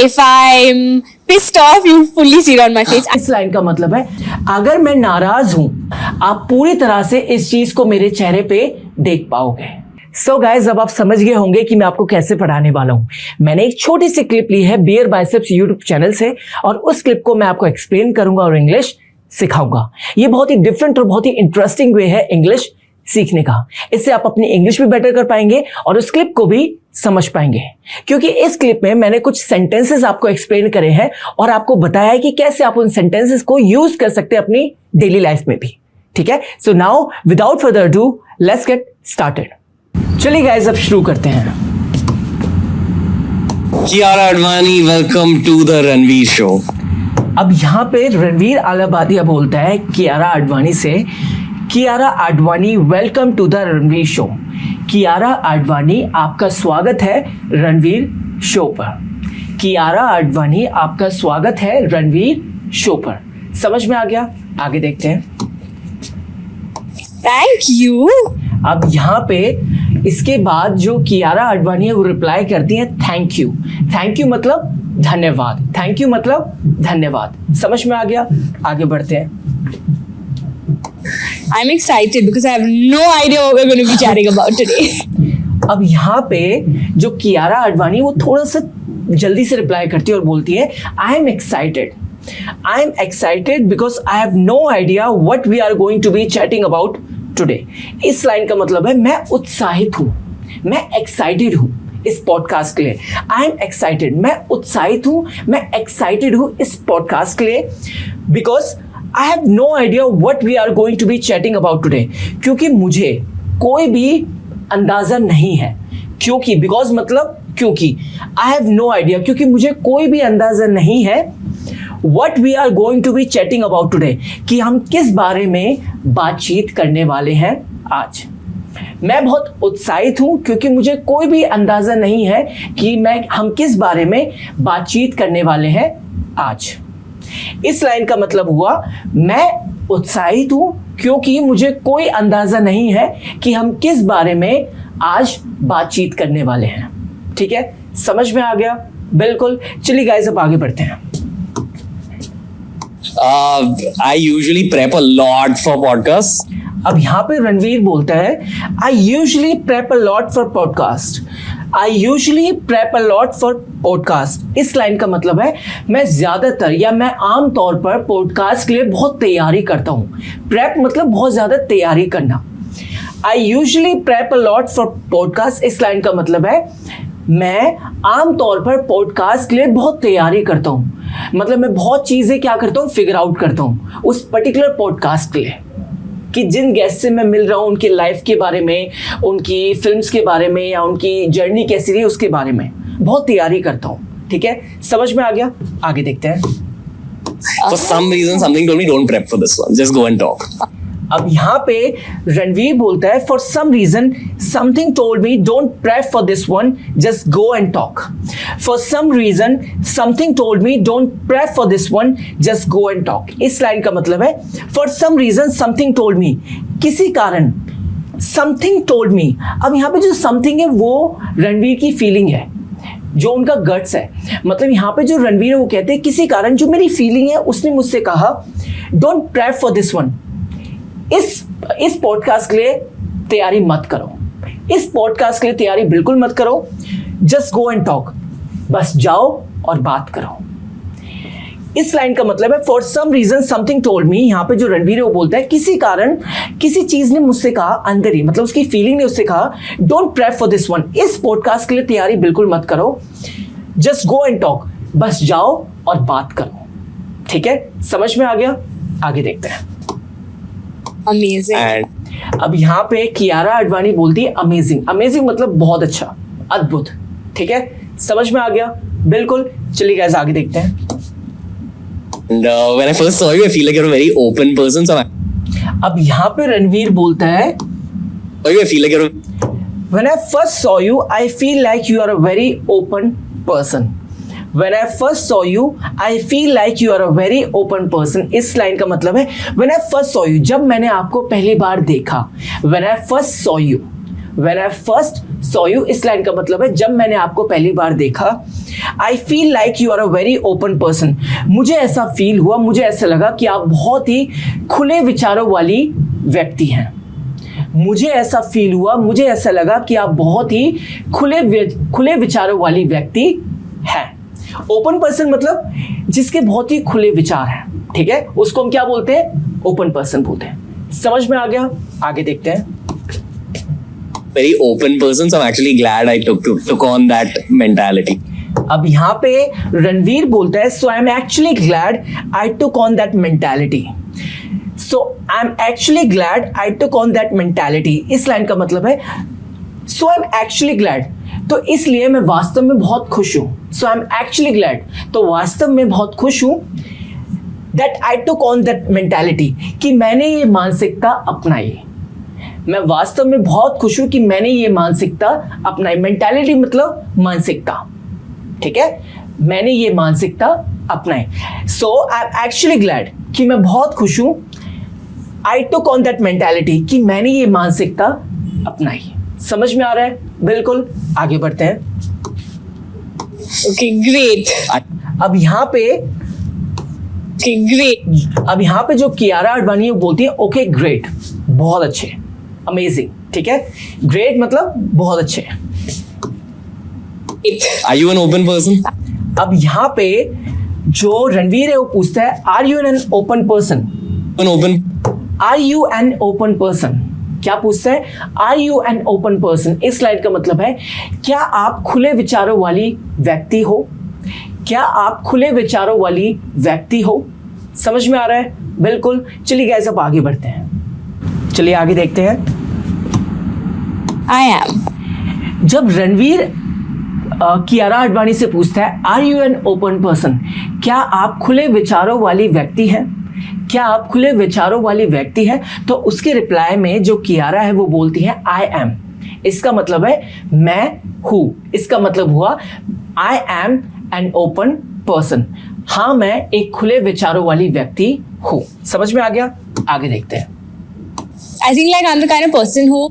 If I'm pissed off, you fully see it on my face. इस line का मतलब है अगर मैं नाराज हूं आप पूरी तरह से इस चीज को मेरे चेहरे पे देख पाओगे। सो गाइज अब आप समझ गए होंगे कि मैं आपको कैसे पढ़ाने वाला हूं। मैंने एक छोटी सी क्लिप ली है बियर बाइसेप्स यूट्यूब चैनल से और उस क्लिप को मैं आपको एक्सप्लेन करूंगा और इंग्लिश सिखाऊंगा। ये बहुत ही डिफरेंट और बहुत ही इंटरेस्टिंग वे है इंग्लिश सीखने का। इससे आप अपनी इंग्लिश भी बेटर कर पाएंगे और उस क्लिप को भी समझ पाएंगे, क्योंकि इस क्लिप में मैंने कुछ सेंटेंसेस आपको एक्सप्लेन करे हैं और आपको बताया है कि कैसे आप उन सेंटेंसेस को यूज कर सकते हैं अपनी डेली लाइफ में भी। ठीक है, so now without further do let's get started. चलिए गाइस अब शुरू करते हैं। Kiara Advani, welcome to the Ranveer Show. अब यहाँ पे रणवीर आलाबादिया बोलता है कियारा आडवाणी से, Kiara Advani welcome to the Ranveer show. Kiara Advani आपका स्वागत है रणवीर शो पर। कियारा आडवाणी आपका स्वागत है रणवीर शो पर। समझ में आ गया? आगे देखते हैं। Thank you. अब यहाँ पे इसके बाद जो कियारा आडवाणी है वो रिप्लाई करती है थैंक यू। थैंक यू मतलब धन्यवाद, थैंक यू मतलब धन्यवाद। समझ में आ गया? आगे बढ़ते हैं। I'm excited because I have no idea what we're going to be chatting about today. अब यहाँ पे जो कियारा आडवाणी वो थोड़ा सा जल्दी से रिप्लाई करती है और बोलती है I am excited. I am excited because I have no idea what we are going to be chatting about today. इस लाइन का मतलब है मैं उत्साहित हूँ, मैं एक्साइटेड हूँ इस पॉडकास्ट के लिए। आई एम एक्साइटेड, मैं उत्साहित हूँ, मैं एक्साइटेड हूँ इस पॉडकास्ट के लिए because I have no idea what we are going to be chatting about today. क्योंकि मुझे कोई भी अंदाजा नहीं है। क्योंकि बिकॉज मतलब क्योंकि, आई हैव नो आइडिया क्योंकि मुझे कोई भी अंदाजा नहीं है What we are going to be chatting about today, कि हम किस बारे में बातचीत करने वाले हैं आज। मैं बहुत उत्साहित हूं क्योंकि मुझे कोई भी अंदाजा नहीं है कि हम किस बारे में बातचीत करने वाले हैं आज। इस लाइन का मतलब हुआ मैं उत्साहित हूं क्योंकि मुझे कोई अंदाजा नहीं है कि हम किस बारे में आज बातचीत करने वाले हैं। ठीक है, समझ में आ गया? बिल्कुल। चलिए गाइस अब आगे बढ़ते हैं। I usually prep a lot for podcasts. अब यहाँ पे रणवीर बोलता है I usually prep a lot for podcast. I usually prep a lot for podcast. इस लाइन का मतलब है मैं ज्यादातर या मैं आम तौर पर पॉडकास्ट के लिए बहुत तैयारी करता हूँ। प्रेप मतलब बहुत ज्यादा तैयारी करना। I usually prep a lot for podcast. इस लाइन का मतलब है मैं आम तौर पर पॉडकास्ट के लिए बहुत तैयारी करता हूँ। मतलब मैं बहुत चीज़ें क्या करता हूँ, फिगर आउट करता हूँ उस पर्टिकुलर पॉडकास्ट के लिए, कि जिन गेस्ट से मैं मिल रहा हूँ उनकी लाइफ के बारे में, उनकी फिल्म्स के बारे में या उनकी जर्नी कैसी रही उसके बारे में बहुत तैयारी करता हूँ। ठीक है, समझ में आ गया? आगे देखते हैं। For some reason, something told me don't prep for this one. Just go and talk. अब यहाँ पे रणवीर बोलता है for some reason something told me don't prep for this one, just go and talk. For some reason something told me don't prep for this one, just go and talk. इस line का मतलब है for some reason something told me, किसी कारण, something told मी। अब यहाँ पे जो समथिंग है वो रणवीर की फीलिंग है, जो उनका गट्स है। मतलब यहाँ पे जो रणवीर है वो कहते हैं किसी कारण जो मेरी फीलिंग है उसने मुझसे कहा don't prep for this one, इस पॉडकास्ट के लिए तैयारी मत करो, इस पॉडकास्ट के लिए तैयारी बिल्कुल मत करो, जस्ट गो एंड टॉक, बस जाओ और बात करो। इस लाइन का मतलब है for some reason something told me. यहाँ पे जो रणवीर है वो बोलता है किसी कारण किसी चीज ने मुझसे कहा, अंदर ही मतलब उसकी फीलिंग ने उससे कहा don't prep for this one, इस पॉडकास्ट के लिए तैयारी बिल्कुल मत करो, जस्ट गो एंड टॉक, बस जाओ और बात करो। ठीक है, समझ में आ गया? आगे देखते हैं। Amazing. And अब यहाँ पे कियारा आडवाणी बोलती है अमेजिंग। अमेजिंग मतलब बहुत अच्छा, अद्भुत। ठीक है, समझ में आ गया? बिल्कुल। चलिए गाइस आगे देखते हैं। when I first saw you, I feel like you're a very open person. So अब यहाँ पे रणवीर बोलता है I feel like you're When I first saw you, I feel like you are a very open person. When I first saw you, I feel like you are a very open person. इस line का मतलब है When I first saw you, जब मैंने आपको पहली बार देखा। When I first saw you, When I first saw you, इस लाइन का मतलब है जब मैंने आपको पहली बार देखा. I feel like you are a very open person. मुझे ऐसा फील हुआ, मुझे ऐसा लगा कि आप बहुत ही खुले विचारों वाली व्यक्ति हैं. मुझे ऐसा फील हुआ, मुझे ऐसा लगा कि आप बहुत ही खुले विचारों वाली व्यक्ति हैं. ओपन पर्सन मतलब जिसके बहुत ही खुले विचार हैं. ठीक है, उसको हम क्या बोलते हैं? ओपन पर्सन बोलते हैं. समझ में आ गया? आगे देखते हैं. Very open person, so I'm actually glad I took on that mentality. अब यहाँ पे रणवीर बोलता है so I'm actually glad I took on that mentality. So I'm actually glad I took on that mentality. इस लाइन का मतलब है so I'm actually glad, तो इसलिए मैं वास्तव में बहुत खुश हूँ. So I'm actually glad, तो वास्तव में बहुत खुश हूँ that I took on that mentality, कि मैंने ये मानसिकता अपनाई. मैं वास्तव में बहुत खुश हूं कि मैंने ये मानसिकता अपनाई. मेंटालिटी मतलब मानसिकता. ठीक है, मैंने ये मानसिकता अपनाई. सो आई एम एक्चुअली ग्लैड, कि मैं बहुत खुश हूं. आई टुक ऑन दैट मेंटालिटी, कि मैंने ये मानसिकता अपनाई. समझ में आ रहा है? बिल्कुल. आगे बढ़ते हैं. Okay, great. अब यहाँ पे Okay, great. अब यहाँ पे जो कियारा आडवाणी है वो बोलती है ओके ग्रेट, बहुत अच्छे, अमेजिंग. ठीक है, ग्रेट मतलब बहुत अच्छे. Are you an open person? अब यहाँ पे जो रणवीर है वो पूछता है are you an open person. An open. Are you an open person, क्या पूछता है? Are you an open person. इस स्लाइड का मतलब है क्या आप खुले विचारों वाली व्यक्ति हो? क्या आप खुले विचारों वाली व्यक्ति हो? समझ में आ रहा है? बिल्कुल. चलिए गाइस अब आगे बढ़ते हैं. चलिए आगे देखते हैं. I am. जब रणवीर कियारा आडवाणी से पूछता है are you an open person, क्या आप खुले विचारों वाली व्यक्ति हैं? क्या आप खुले विचारों वाली व्यक्ति हैं? तो उसके रिप्लाई में जो कियारा है वो बोलती है आई एम. इसका मतलब है मैं हूं. इसका मतलब हुआ I am N open person. हाँ, मैं एक खुले विचारों वाली व्यक्ति हूं. समझ में आ गया? आगे देखते हैं. I think like I'm the kind of person who.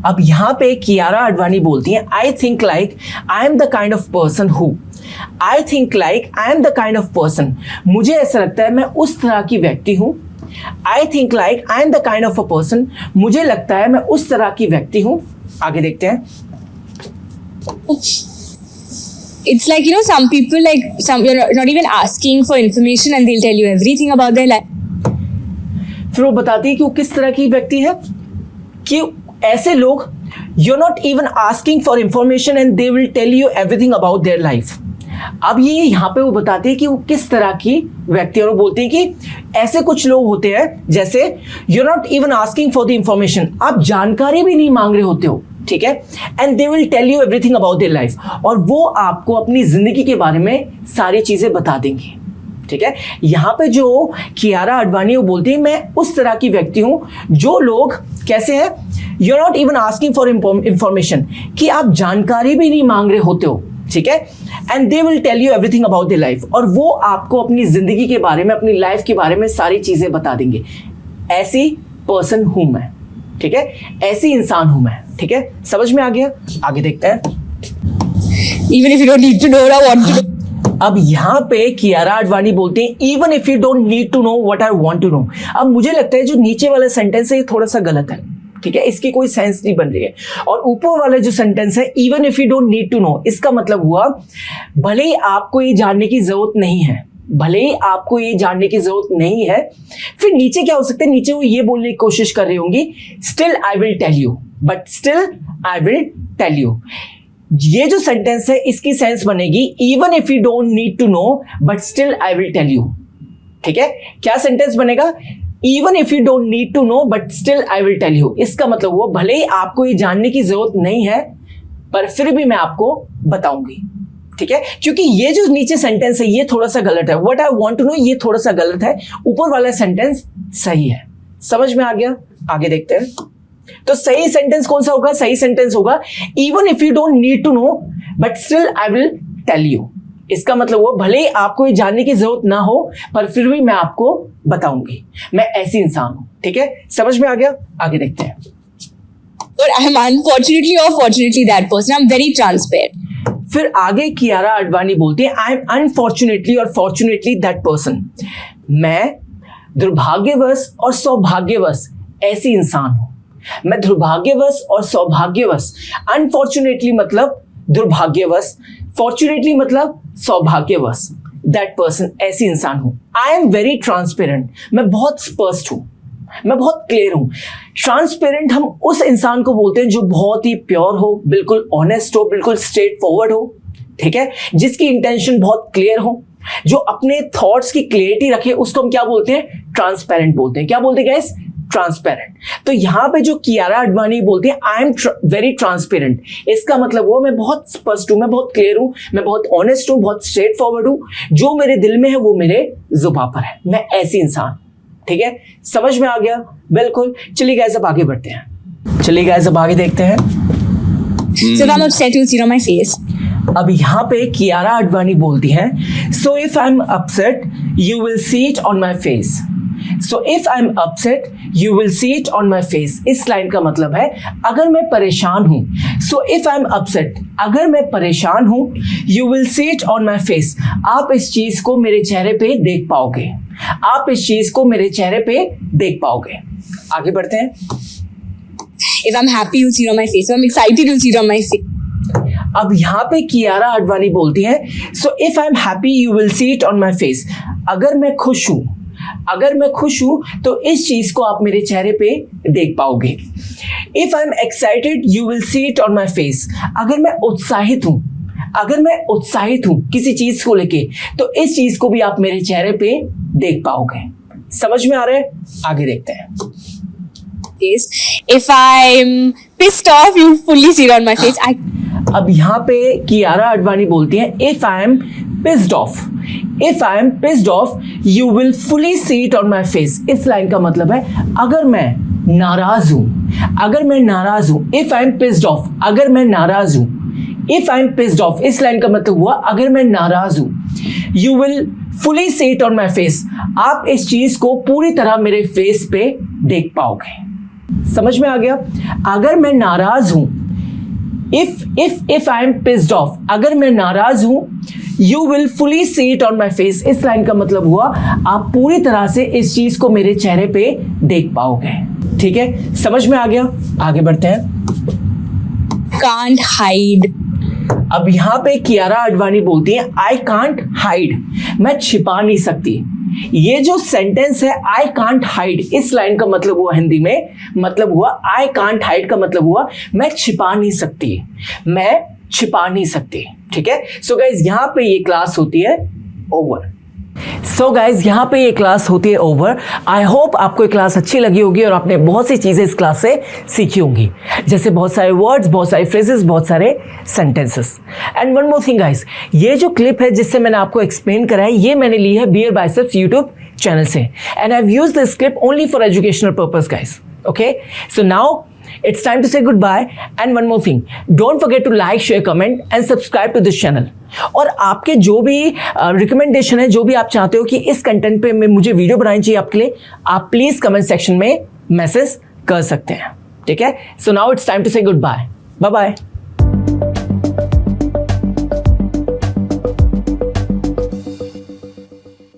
अब यहाँ पे कियारा आडवाणी बोलती है I think like I am the kind of person who. I think like I am the kind of person, मुझे ऐसा लगता है मैं उस तरह की व्यक्ति हूँ. I think like I am the kind of a person, मुझे लगता है मैं उस तरह की व्यक्ति हूँ. आगे देखते हैं. It's like, you know, some people like you're not even asking for information and they'll tell you everything about their life. फिर वो बताती है कि वो किस तरह की व्यक्ति है. कि ऐसे लोग you're not even asking for information and they will tell you everything about their life. अब ये यहाँ पे वो बताते हैं कि वो किस तरह की व्यक्ति है. और वो बोलते हैं कि ऐसे कुछ लोग होते हैं जैसे you're not even asking for the information, आप जानकारी भी नहीं मांग रहे होते हो. ठीक है, and they will tell you everything about their life, और वो आपको अपनी जिंदगी के बारे में सारी चीजें बता देंगे. ठीक है, यहाँ पे जो कियारा आडवाणी वो बोलती है मैं उस तरह की व्यक्ति हूं जो लोग कैसे हैं, you are not even asking for information, कि आप जानकारी भी नहीं मांग रहे होते हो. ठीक है, and they will tell you everything about their life, और वो आपको अपनी जिंदगी के बारे में, अपनी लाइफ के बारे में सारी चीजें बता देंगे. ऐसी पर्सन हूं मैं. ठीक है, ऐसी इंसान हूं मैं. ठीक है, समझ में आ गया? आगे देखते हैं. Even if you don't need to know what I want to know. अब यहाँ पे कियारा आडवाणी बोलते हैं even if you don't need to know what I want to know. अब मुझे लगता है जो नीचे वाला सेंटेंस है ये थोड़ा सा गलत है. ठीक है, इसकी कोई सेंस नहीं बन रही है. और ऊपर वाला जो सेंटेंस है even if you don't need to know, इसका मतलब हुआ भले ही आपको ये जानने की जरूरत नहीं है, भले ही आपको ये जानने की जरूरत नहीं है. फिर नीचे क्या हो सकता है? नीचे वो ये बोलने की कोशिश कर रही होंगी still I will tell you, but still I will tell you. ये जो सेंटेंस है इसकी सेंस बनेगी even if you don't need to know but still I will tell you. ठीक है, क्या सेंटेंस बनेगा? Even if you don't need to know but still I will tell you. इसका मतलब वो भले ही आपको ये जानने की जरूरत नहीं है पर फिर भी मैं आपको बताऊंगी. ठीक है, क्योंकि ये जो नीचे सेंटेंस है ये थोड़ा सा गलत है. What I want to know ये थोड़ा सा गलत है, ऊपर वाला सेंटेंस सही है. समझ में आ गया? आगे देखते हैं. तो सही सेंटेंस कौन सा होगा? सही सेंटेंस होगा even if you don't need to know but still I will tell you. इसका मतलब वो भले ही आपको ये जानने की जरूरत ना हो पर फिर भी मैं आपको बताऊंगी. मैं ऐसी इंसान हूं. ठीक है, समझ में आ गया? आगे देखते हैं. But I'm unfortunately or fortunately that person. I'm very transparent. फिर आगे कियारा आडवाणी बोलती है आई एम अनफॉर्चुनेटली और फॉर्चुनेटली दैट पर्सन। मैं दुर्भाग्यवश और सौभाग्यवश ऐसी इंसान हूं। मैं दुर्भाग्यवश और सौभाग्यवश, अनफॉर्चुनेटली मतलब दुर्भाग्यवश, फॉर्चुनेटली मतलब सौभाग्यवश, दैट पर्सन ऐसी इंसान हूं। आई एम वेरी ट्रांसपेरेंट, मैं बहुत स्पष्ट हूं, मैं बहुत क्लियर हूं। ट्रांसपेरेंट हम उस इंसान को बोलते हैं जो बहुत ही प्योर हो, बिल्कुल ऑनेस्ट हो, बिल्कुल स्ट्रेट फॉरवर्ड हो, ठीक है, जिसकी इंटेंशन बहुत क्लियर हो, जो अपने थॉट्स की क्लियरिटी रखे, उसको हम क्या बोलते हैं? ट्रांसपेरेंट बोलते हैं। क्या बोलते हैं गाइस? ट्रांसपेरेंट। तो यहां पे जो कियारा आडवाणी बोलती है आई एम वेरी ट्रांसपेरेंट, इसका मतलब वो मैं बहुत स्पष्ट हूं, मैं बहुत क्लियर हूं, मैं बहुत ऑनेस्ट हूं, बहुत स्ट्रेट फॉरवर्ड हूं, जो मेरे दिल में है वो मेरे जुबान पर है। मैं ऐसी इंसान, ठीक है, समझ में आ गया? बिल्कुल। चलिए गाइस अब आगे बढ़ते हैं, चलिए गाइस अब आगे देखते हैं। So if I'm upset, you'll see it on my face. अब यहाँ पे कियारा आडवाणी बोलती है so if I am upset you will see it on my face. So if I am upset you will see it on my face. इस line का मतलब है अगर मैं परेशान हूं, so if I am upset, अगर मैं परेशान हूं, you will see it on my face, आप इस चीज को मेरे चेहरे पे देख पाओगे, आप इस चीज को मेरे चेहरे पे देख पाओगे। आगे बढ़ते हैं। If I'm happy, you'll see it on my face. If I'm excited, you'll see it on my face. अब यहाँ पे कियारा आडवाणी बोलती है so if I am happy you will see it on my face. अगर मैं खुश हूं, अगर मैं खुश हूं तो इस चीज को आप मेरे चेहरे पे देख पाओगे। If I am excited you will see it on my face. अगर मैं उत्साहित हूं, अगर मैं उत्साहित हूं किसी चीज को लेके, तो इस चीज को भी आप मेरे चेहरे पे देख पाओगे। समझ में आ रहा है? आगे देखते हैं। If I'm pissed off, you'll fully see it on my face. अब यहाँ पे कियारा आडवाणी बोलती है if I am pissed off, if I am pissed off you will fully see it on my face. इस लाइन का मतलब है अगर मैं नाराज हूं, अगर मैं नाराज हूं, if I am pissed off, अगर मैं नाराज हूं, if I am pissed off, इस लाइन का मतलब हुआ अगर मैं नाराज हूं, you will fully see it on my face, आप इस चीज को पूरी तरह मेरे फेस पे देख पाओगे। समझ में आ गया? अगर मैं नाराज हूं, if I am pissed off, अगर मैं नाराज हूं, you will fully see it on my face. इस लाइन का मतलब हुआ आप पूरी तरह से इस चीज को मेरे चेहरे पे देख पाओगे। ठीक है, समझ में आ गया? आगे बढ़ते हैं। Can't hide. अब यहां पे कियारा आडवाणी बोलती है आई कांट हाइड, मैं छिपा नहीं सकती। ये जो सेंटेंस है आई कांट हाइड, इस लाइन का मतलब हुआ हिंदी में, मतलब हुआ आई कांट हाइड का मतलब हुआ मैं छिपा नहीं सकती, मैं छिपा नहीं सकती। ठीक है, सो गाइज यहाँ पे ये क्लास होती है ओवर। सो गाइज यहाँ पे ये क्लास होती है ओवर। आई होप आपको ये क्लास अच्छी लगी होगी और आपने बहुत सी चीज़ें इस क्लास से सीखी होंगी, जैसे बहुत सारे वर्ड्स, बहुत सारे फ्रेजेस, बहुत सारे sentences. And one more thing guys, ये जो क्लिप है जिससे मैंने आपको एक्सप्लेन करा है, ये मैंने ली है बियर बाइसेप्स यूट्यूब चैनल से, and I have used this clip only for educational purpose guys. Okay, so now it's time to say goodbye, and one more thing, don't forget to like, share, comment and subscribe to this channel। और आपके जो भी recommendation है, जो भी आप चाहते हो कि इस कंटेंट पे मुझे वीडियो बनानी चाहिए आपके लिए, आप प्लीज कमेंट सेक्शन में मैसेज कर सकते हैं। ठीक है, so now it's time to say good bye, bye bye.